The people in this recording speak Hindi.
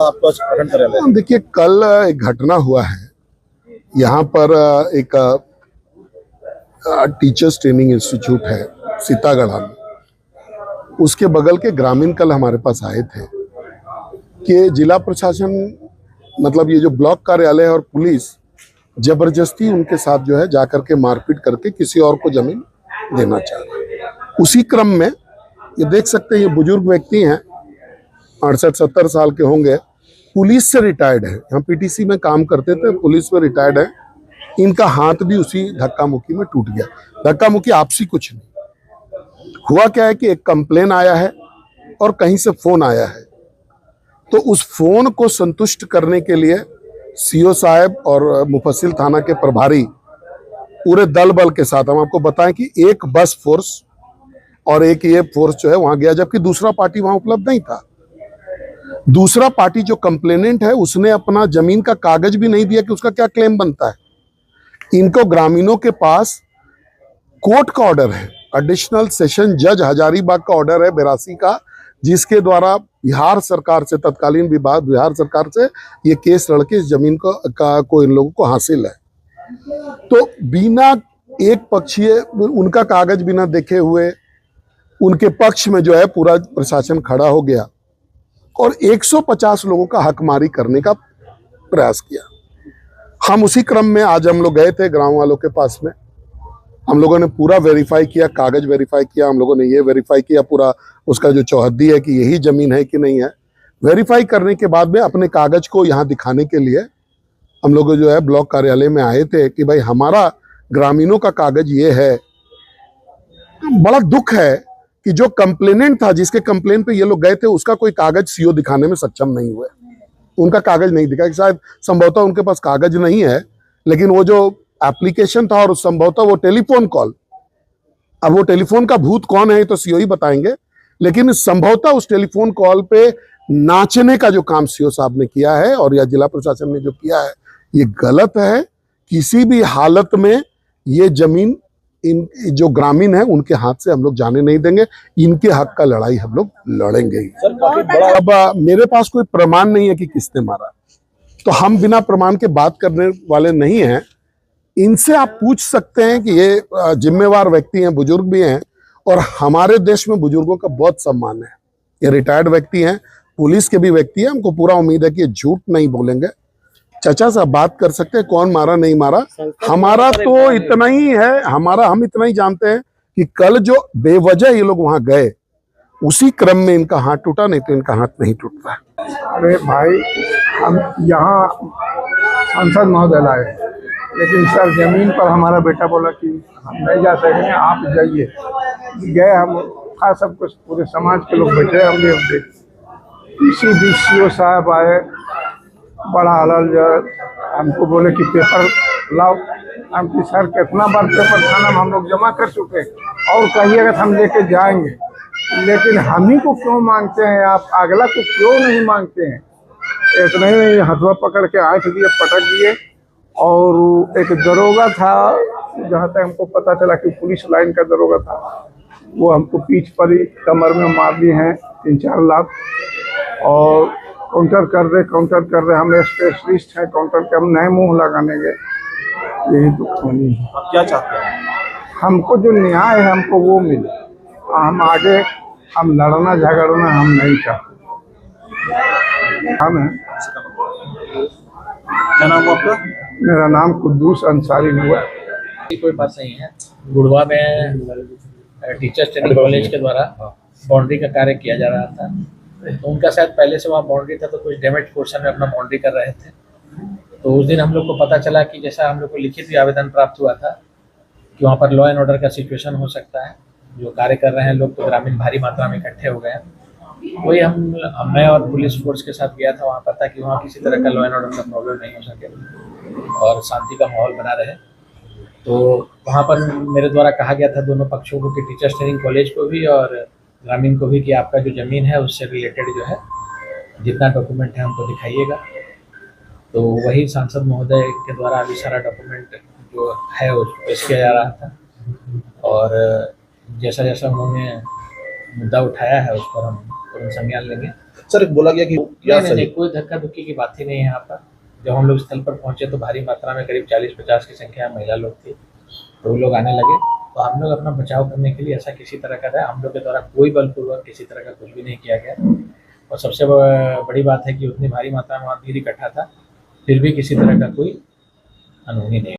आपका प्रखंड कार्यालय। देखिए, कल एक घटना हुआ है यहाँ पर। एक टीचर्स ट्रेनिंग इंस्टीट्यूट है सीतागढ़ में, उसके बगल के ग्रामीण कल हमारे पास आए थे कि जिला प्रशासन, मतलब ये जो ब्लॉक कार्यालय और पुलिस जबरदस्ती उनके साथ जो है जाकर के मारपीट करके किसी और को जमीन देना चाह रहे हैं। उसी क्रम में ये देख सकते हैं, ये बुजुर्ग व्यक्ति हैं, 68-70 साल के होंगे, पुलिस से रिटायर्ड है, यहाँ पीटीसी में काम करते थे, पुलिस में रिटायर्ड है। इनका हाथ भी उसी धक्का मुक्की में टूट गया। धक्का मुक्की आपसी कुछ नहीं हुआ। क्या है कि एक कंप्लेन आया है और कहीं से फोन आया है, तो उस फोन को संतुष्ट करने के लिए सीओ साहब और मुफस्सिल थाना के प्रभारी पूरे दल बल के साथ, हम आपको बताएं कि एक बस फोर्स और एक ये फोर्स जो है वहां गया, जबकि दूसरा पार्टी वहां उपलब्ध नहीं था। दूसरा पार्टी जो कंप्लेनेंट है उसने अपना जमीन का कागज भी नहीं दिया कि उसका क्या क्लेम बनता है। इनको ग्रामीणों के पास कोर्ट का ऑर्डर है, एडिशनल सेशन जज हजारीबाग का ऑर्डर है 82 का, जिसके द्वारा बिहार सरकार से, तत्कालीन विभाग बिहार सरकार से ये केस लड़के इस जमीन को इन लोगों को हासिल है। तो बिना एक पक्षीय उनका कागज बिना देखे हुए उनके पक्ष में जो है पूरा प्रशासन खड़ा हो गया और 150 लोगों का हकमारी करने का प्रयास किया। हम उसी क्रम में आज हम लोग गए थे गांव वालों के पास में। हम लोगों ने पूरा वेरीफाई किया, कागज वेरीफाई किया, हम लोगों ने ये वेरीफाई किया पूरा उसका जो चौहद्दी है कि यही जमीन है कि नहीं है। वेरीफाई करने के बाद में अपने कागज को यहाँ दिखाने के लिए हम लोग जो है ब्लॉक कार्यालय में आए थे कि भाई हमारा ग्रामीणों का कागज ये है। बड़ा दुख है कि जो कंप्लेनेंट था, जिसके कंप्लेन पे ये लोग गए थे, उसका कोई कागज सीओ दिखाने में सक्षम नहीं हुए। उनका कागज नहीं दिखा, शायद संभवतः उनके पास कागज नहीं है, लेकिन वो जो एप्लीकेशन था और संभवतः वो टेलीफोन कॉल, अब वो टेलीफोन का भूत कौन है तो सीओ ही बताएंगे, लेकिन संभवतः उस टेलीफोन कॉल पे नाचने का जो काम सीओ साहब ने किया है और या जिला प्रशासन ने जो किया है ये गलत है। किसी भी हालत में ये जमीन इन जो ग्रामीण है उनके हाथ से हम लोग जाने नहीं देंगे। इनके हक का लड़ाई हम लोग लड़ेंगे ही। अब मेरे पास कोई प्रमाण नहीं है कि किसने मारा, तो हम बिना प्रमाण के बात करने वाले नहीं हैं। इनसे आप पूछ सकते हैं कि ये जिम्मेवार व्यक्ति हैं, बुजुर्ग भी हैं और हमारे देश में बुजुर्गों का बहुत सम्मान है। ये रिटायर्ड व्यक्ति हैं, पुलिस के भी व्यक्ति हैं, हमको पूरा उम्मीद है कि ये झूठ नहीं बोलेंगे। चाचा साहब बात कर सकते हैं कौन मारा नहीं मारा। हमारा तो इतना ही है, हम इतना ही जानते हैं कि कल जो बेवजह ये लोग वहां गए उसी क्रम में इनका हाथ टूटा, नहीं तो इनका हाथ नहीं टूटता। अरे भाई, हम यहाँ सांसद महोदय लाए, लेकिन सर जमीन पर हमारा बेटा बोला कि हम नहीं जा सकेंगे, आप जाइए। गए, हम था सब कुछ, पूरे समाज के लोग बैठे, हम भी इसी बीच सीओ साहब आए, बड़ा अलल हमको बोले कि पेपर लाओ। हम कि सर कितना बार पेपर थाना में हम लोग जमा कर चुके और कहिएगा हम लेके जाएंगे, लेकिन हम ही को क्यों मांगते हैं आप, अगला को क्यों नहीं मांगते हैं। इतना ही नहीं, हथवा पकड़ के आँख दिए, पटक दिए। और एक दरोगा था, जहाँ तक हमको पता चला कि पुलिस लाइन का दरोगा था, वो हमको पीठ पर ही कमर में मार दिए हैं 3-4 लाख। और काउंटर कर दे, हम स्पेशलिस्ट हैं काउंटर के, हम नए मुंह लगाने गए। यही दुश्मनी है। आप क्या चाहते हैं? हमको जो न्याय है हमको वो मिले। हम आगे हम लड़ना झगड़ना हम नहीं चाहते। हम हैं। क्या नाम है आपका? मेरा नाम कुद्दूस अंसारी हुआ। कोई बात नहीं है। गुड़वा में टीचर्स ट्रेनिंग कॉलेज के द्वारा बाउंड्री का कार्य किया जा रहा था, तो उनका शायद पहले से वहाँ बाउंड्री था, तो कुछ डैमेज पोर्शन में अपना बाउंड्री कर रहे थे। तो उस दिन हम लोग को पता चला कि जैसा हम लोग को लिखित भी आवेदन प्राप्त हुआ था कि वहाँ पर लॉ एंड ऑर्डर का सिचुएशन हो सकता है, जो कार्य कर रहे हैं लोग तो ग्रामीण भारी मात्रा में इकट्ठे हो गए हैं। वही मैं और पुलिस फोर्स के साथ गया था वहाँ पर, ताकि वहाँ किसी तरह का लॉ एंड ऑर्डर का प्रॉब्लम नहीं हो सके और शांति का माहौल बना रहे। तो वहाँ पर मेरे द्वारा कहा गया था दोनों पक्षों को कि टीचर्स ट्रेनिंग कॉलेज को भी और ग्रामीण को भी कि आपका जो ज़मीन है उससे रिलेटेड जो है जितना डॉक्यूमेंट है हमको दिखाइएगा। तो वही सांसद महोदय के द्वारा अभी सारा डॉक्यूमेंट जो है वो पेश किया जा रहा था और जैसा जैसा उन्होंने मुद्दा उठाया है उस पर हम तुरंत संज्ञान लेंगे। सर बोला गया कि क्या नहीं, सही कोई धक्का धुक्की की बात ही नहीं है यहाँ पर। जब हम लोग स्थल पर पहुंचे तो भारी मात्रा में करीब 40-50 की संख्या में महिला लोग थी, तो वो लोग आने लगे। तो हम लोग अपना बचाव करने के लिए ऐसा किसी तरह का था, हम लोग के द्वारा कोई बलपूर्वक किसी तरह का कुछ भी नहीं किया गया। और सबसे बड़ी बात है कि उतनी भारी मात्रा में वहाँ भीड़ इकट्ठा था, फिर भी किसी तरह का कोई अनहोनी नहीं।